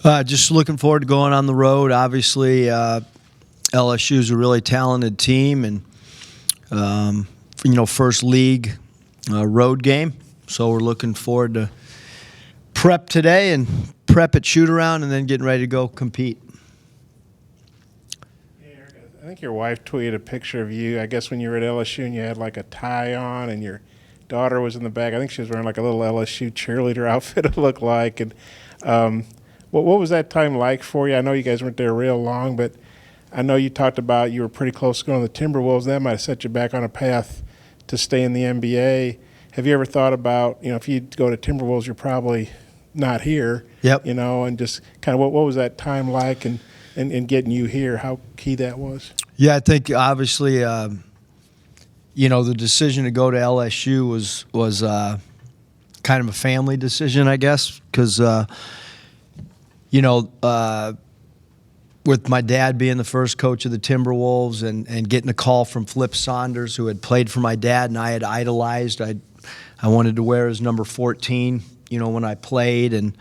Just looking forward to going on the road. Obviously, LSU is a really talented team, and first league road game. So we're looking forward to prep today and prep at shoot around, and then getting ready to go compete. I think your wife tweeted a picture of you, I guess, when you were at LSU and you had like a tie on and your daughter was in the back. I think she was wearing like a little LSU cheerleader outfit, it looked like. And what was that time like for you? I know you guys weren't there real long, but I know you talked about you were pretty close to going to the Timberwolves. That might have set you back on a path to stay in the NBA. Have you ever thought about, if you go to Timberwolves, you're probably not here, Yep. And just kind of what was that time like and getting you here, how key that was? Yeah, I think obviously, the decision to go to LSU was kind of a family decision, I guess, because, with my dad being the first coach of the Timberwolves and getting a call from Flip Saunders, who had played for my dad and I had idolized. I wanted to wear his number 14, when I played. And,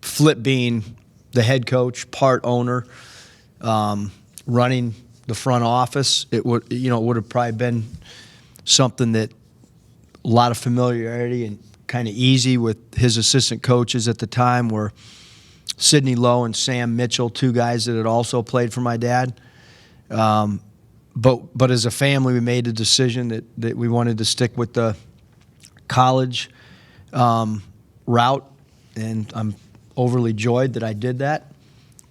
Flip being the head coach, part owner, running the front office, it would have probably been something that a lot of familiarity and kind of easy with his assistant coaches at the time were Sidney Lowe and Sam Mitchell, two guys that had also played for my dad. But as a family, we made a decision that we wanted to stick with the college route, and I'm overly joyed that I did that.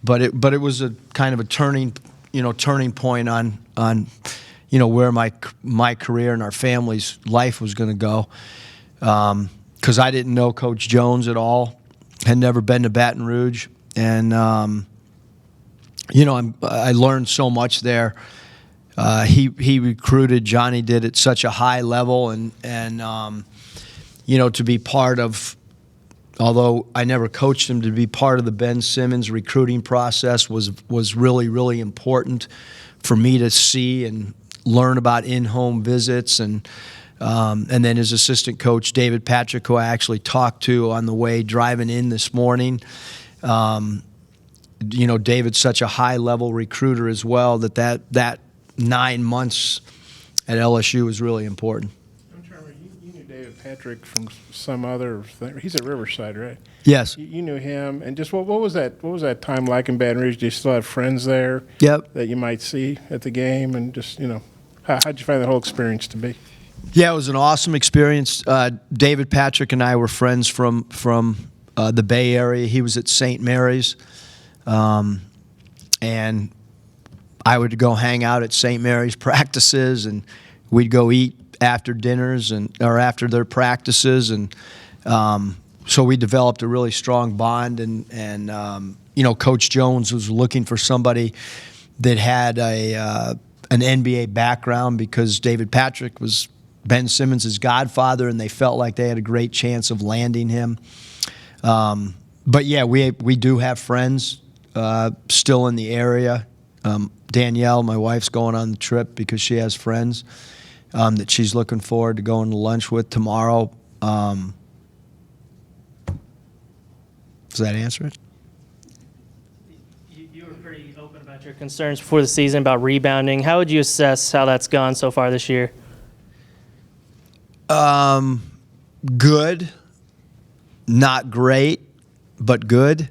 But it was a kind of a turning point on where my career and our family's life was going to go. Because I didn't know Coach Jones at all, had never been to Baton Rouge, and I learned so much there. He recruited, Johnny did, at such a high level, and to be part of, although I never coached him, to be part of the Ben Simmons recruiting process was really, really important for me to see and learn about in-home visits. And then his assistant coach, David Patrick, who I actually talked to on the way driving in this morning. David's such a high-level recruiter as well that 9 months at LSU was really important. I'm trying to remember, you knew David Patrick from some other thing. He's at Riverside, right? Yes. You knew him, and just what was that time like in Baton Rouge? Do you still have friends there? Yep. That you might see at the game, and just how'd you find that whole experience to be? Yeah, it was an awesome experience. David Patrick and I were friends from the Bay Area. He was at St. Mary's, and I would go hang out at St. Mary's practices, and we'd go eat after dinners or after their practices, and so we developed a really strong bond. And Coach Jones was looking for somebody that had an NBA background, because David Patrick was Ben Simmons' godfather, and they felt like they had a great chance of landing him. But yeah, we do have friends still in the area. Danielle, my wife's going on the trip because she has friends that she's looking forward to going to lunch with tomorrow. Does that answer it? You were pretty open about your concerns before the season about rebounding. How would you assess how that's gone so far this year? Good. Not great, but good.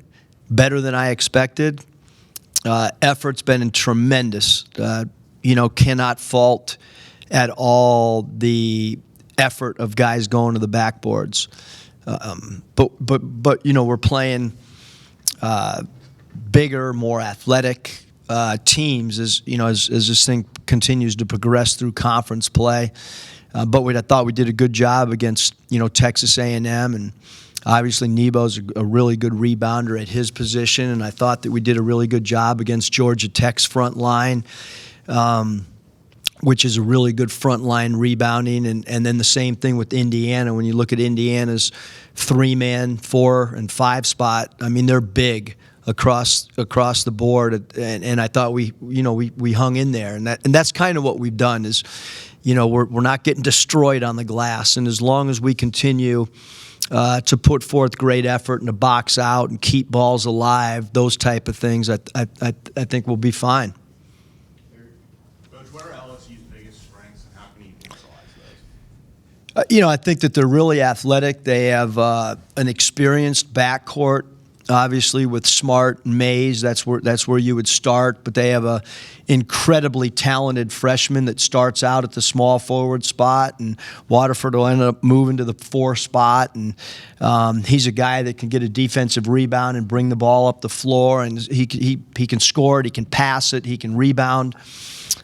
Better than I expected. Effort's been tremendous. Cannot fault at all the effort of guys going to the backboards. But we're playing bigger, more athletic teams as this thing continues to progress through conference play. But I thought we did a good job against Texas A&M, and obviously Nebo's a really good rebounder at his position, and I thought that we did a really good job against Georgia Tech's front line, which is a really good front line rebounding, and then the same thing with Indiana. When you look at Indiana's 3-man, 4 and 5 spot, I mean, they're big across the board, and I thought we hung in there, and that's kind of what we've done is, we're not getting destroyed on the glass, and as long as we continue to put forth great effort and to box out and keep balls alive, those type of things, I think we'll be fine. Coach, what are LSU's biggest strengths, and how can you neutralize those? I think that they're really athletic. They have an experienced backcourt, obviously with Smart and Mays. That's where you would start. But they have a incredibly talented freshman that starts out at the small forward spot, and Waterford will end up moving to the 4 spot. And he's a guy that can get a defensive rebound and bring the ball up the floor, and he can score it, he can pass it, he can rebound.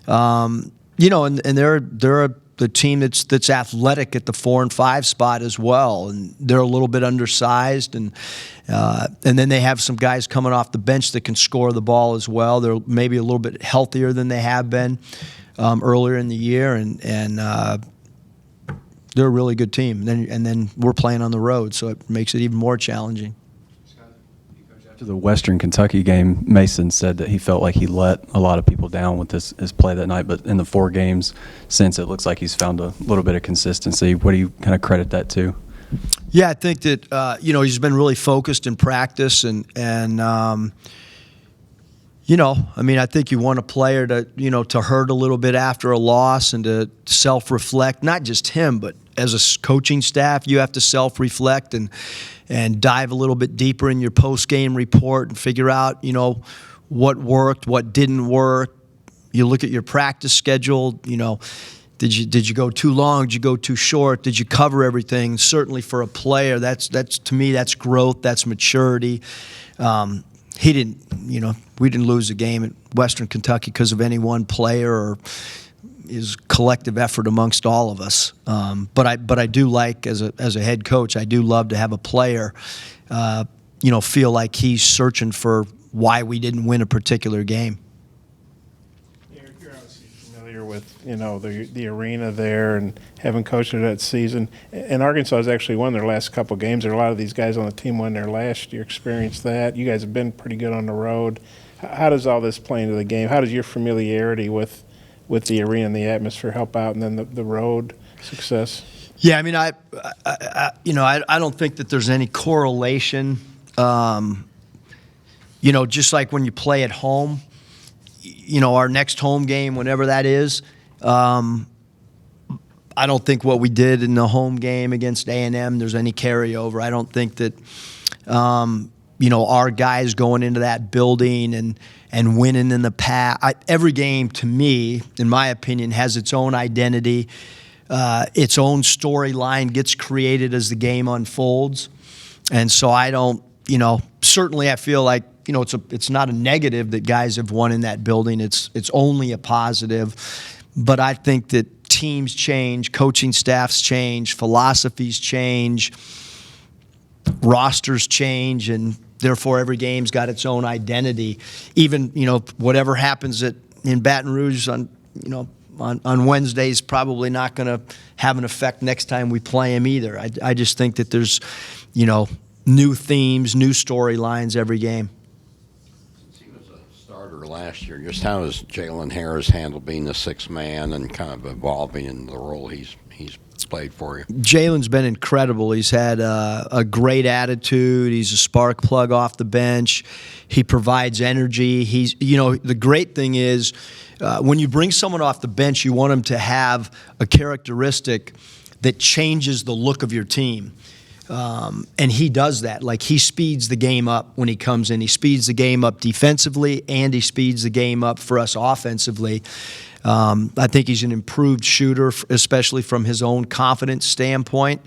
And they're the team that's athletic at the 4 and 5 spot as well, and they're a little bit undersized, and then they have some guys coming off the bench that can score the ball as well. They're maybe a little bit healthier than they have been earlier in the year, and they're a really good team. And then we're playing on the road, so it makes it even more challenging. After the Western Kentucky game, Mason said that he felt like he let a lot of people down with his play that night, but in the 4 games since, it looks like he's found a little bit of consistency. What do you kind of credit that to? Yeah, I think that he's been really focused in practice, and I think you want a player to hurt a little bit after a loss and to self-reflect. Not just him, but as a coaching staff, you have to self-reflect and dive a little bit deeper in your post-game report and figure out, what worked, what didn't work. You look at your practice schedule, did you go too long? Did you go too short? Did you cover everything? Certainly for a player, that's to me, that's growth, that's maturity. We didn't lose a game at Western Kentucky because of any one player or his collective effort amongst all of us. But I do like, as a head coach, I do love to have a player, feel like he's searching for why we didn't win a particular game. You're obviously familiar with the arena there and having coached it that season. And Arkansas has actually won their last couple games. There are a lot of these guys on the team won there last year. Experienced that. You guys have been pretty good on the road. How does all this play into the game? How does your familiarity with the arena and the atmosphere help out, and then the road success? Yeah, I don't think that there's any correlation. Just like when you play at home, our next home game, whenever that is, I don't think what we did in the home game against A&M, there's any carryover. I don't think that, our guys going into that building and winning in the past. Every game, to me, in my opinion, has its own identity. Its own storyline gets created as the game unfolds. And so I don't, certainly I feel like, it's not a negative that guys have won in that building. It's only a positive. But I think that teams change, coaching staffs change, philosophies change, rosters change, and therefore every game's got its own identity. Even, whatever happens in Baton Rouge on Wednesday is probably not going to have an effect next time we play them either. I just think that there's, new themes, new storylines every game. He was a starter last year. Just how has Jalen Harris handled being the 6th man and kind of evolving in the role he's played for you? Jalen's been incredible. He's had a great attitude. He's a spark plug off the bench. He provides energy. He's, the great thing is when you bring someone off the bench, you want him to have a characteristic that changes the look of your team. And he does that. Like, he speeds the game up when he comes in. He speeds the game up defensively, and he speeds the game up for us offensively. I think he's an improved shooter, especially from his own confidence standpoint.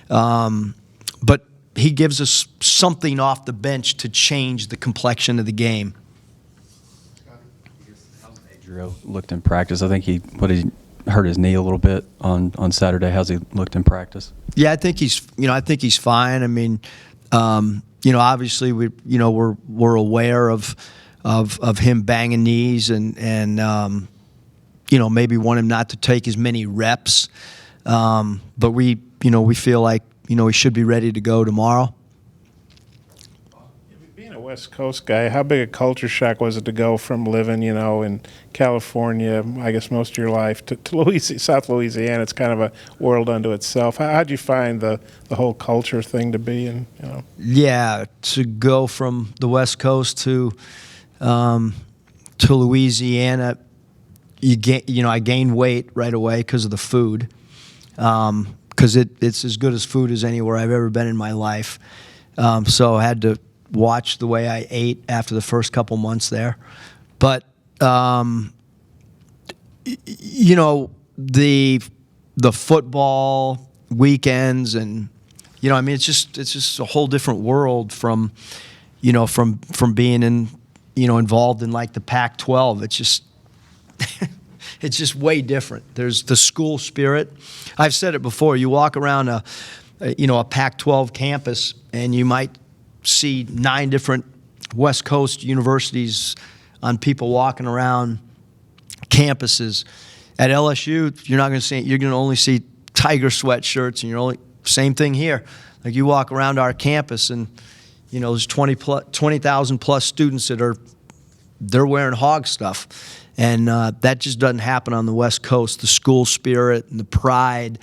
But he gives us something off the bench to change the complexion of the game. How's Adrio looked in practice? I think he hurt his knee a little bit on Saturday. How's he looked in practice? Yeah, I think he's fine. I mean, obviously we're aware of him banging knees and maybe want him not to take as many reps. But we feel like he should be ready to go tomorrow. Being a West Coast guy, how big a culture shock was it to go from living, in California, I guess most of your life, to South Louisiana? It's kind of a world unto itself. How'd you find the whole culture thing to be? Yeah, to go from the West Coast to Louisiana, I gained weight right away because of the food, because it's as good as food as anywhere I've ever been in my life. So I had to watch the way I ate after the first couple months there. But the football weekends and it's just a whole different world from being involved in like the Pac-12. It's just it's just way different. There's the school spirit. I've said it before. You walk around a Pac-12 campus and you might see 9 different West Coast universities on people walking around campuses. At LSU, you're not going to see it. You're going to only see Tiger sweatshirts, and same thing here. Like you walk around our campus, and there's 20,000 plus students they're wearing Hogs stuff, and that just doesn't happen on the West Coast. The school spirit and the pride,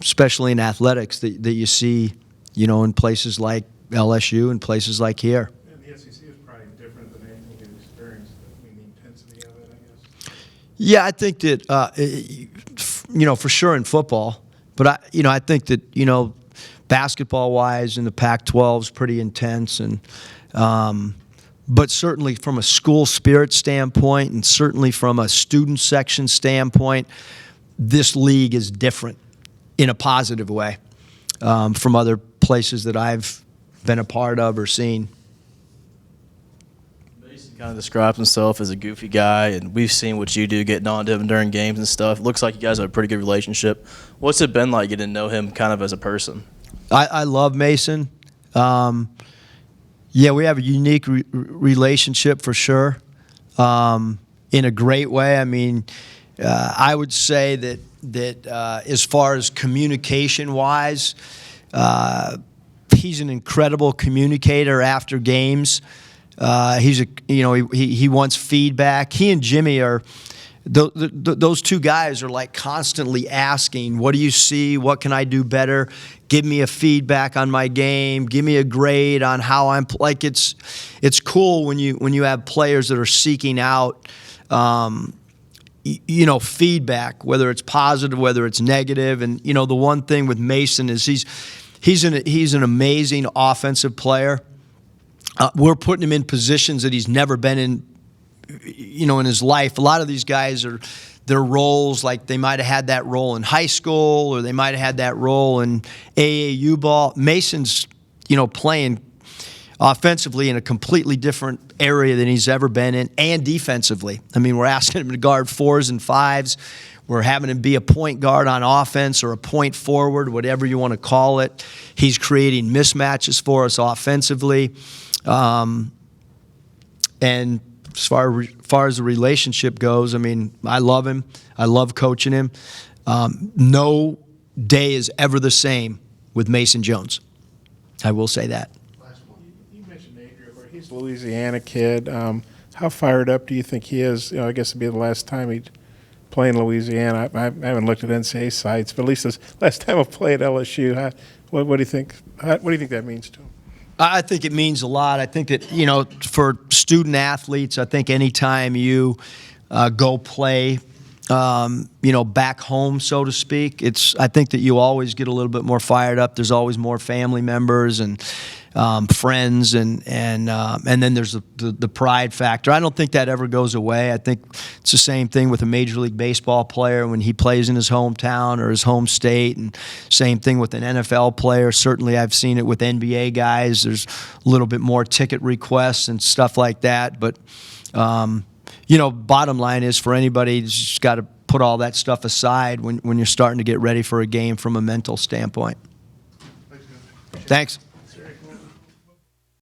especially in athletics that you see, in places like LSU and places like here. And the SEC is probably different than anything you've experienced. The intensity of it, I guess. Yeah, I think that for sure in football, but I think that basketball wise in the Pac-12 is pretty intense, and but certainly from a school spirit standpoint, and certainly from a student section standpoint, this league is different in a positive way from other places that I've been a part of or seen. Mason kind of describes himself as a goofy guy, and we've seen what you do getting on to him during games and stuff. It looks like you guys have a pretty good relationship. What's it been like getting to know him kind of as a person? I love Mason. Yeah, we have a unique relationship for sure, in a great way. I mean, I would say that as far as communication-wise, he's an incredible communicator after games. He wants feedback. He and Jimmy are those two guys are like constantly asking, "What do you see? What can I do better? Give me a feedback on my game. Give me a grade on how I'm like." It's cool when you have players that are seeking out feedback, whether it's positive, whether it's negative. And the one thing with Mason is he's an amazing offensive player. We're putting him in positions that he's never been in, in his life. A lot of these guys their roles, like they might have had that role in high school, or they might have had that role in AAU ball. Mason's, playing offensively in a completely different area than he's ever been in, and defensively. I mean, we're asking him to guard 4s and 5s. We're having him be a point guard on offense or a point forward, whatever you want to call it. He's creating mismatches for us offensively. And as far as the relationship goes, I mean, I love him. I love coaching him. No day is ever the same with Mason Jones. I will say that. You mentioned Adrian, he's a Louisiana kid. How fired up do you think he is? I guess it'd be the last time he'd play in Louisiana. I haven't looked at NCAA sites, but at least this last time I played at LSU. What do you think? What do you think that means to him? I think it means a lot. I think that, for student athletes, I think anytime you go play, back home, so to speak, I think that you always get a little bit more fired up. There's always more family members and friends, and then there's the pride factor. I don't think that ever goes away. I think it's the same thing with a Major League Baseball player when he plays in his hometown or his home state, and same thing with an NFL player. Certainly I've seen it with NBA guys. There's a little bit more ticket requests and stuff like that, but bottom line is, for anybody, you just got to put all that stuff aside when you're starting to get ready for a game from a mental standpoint. Thanks.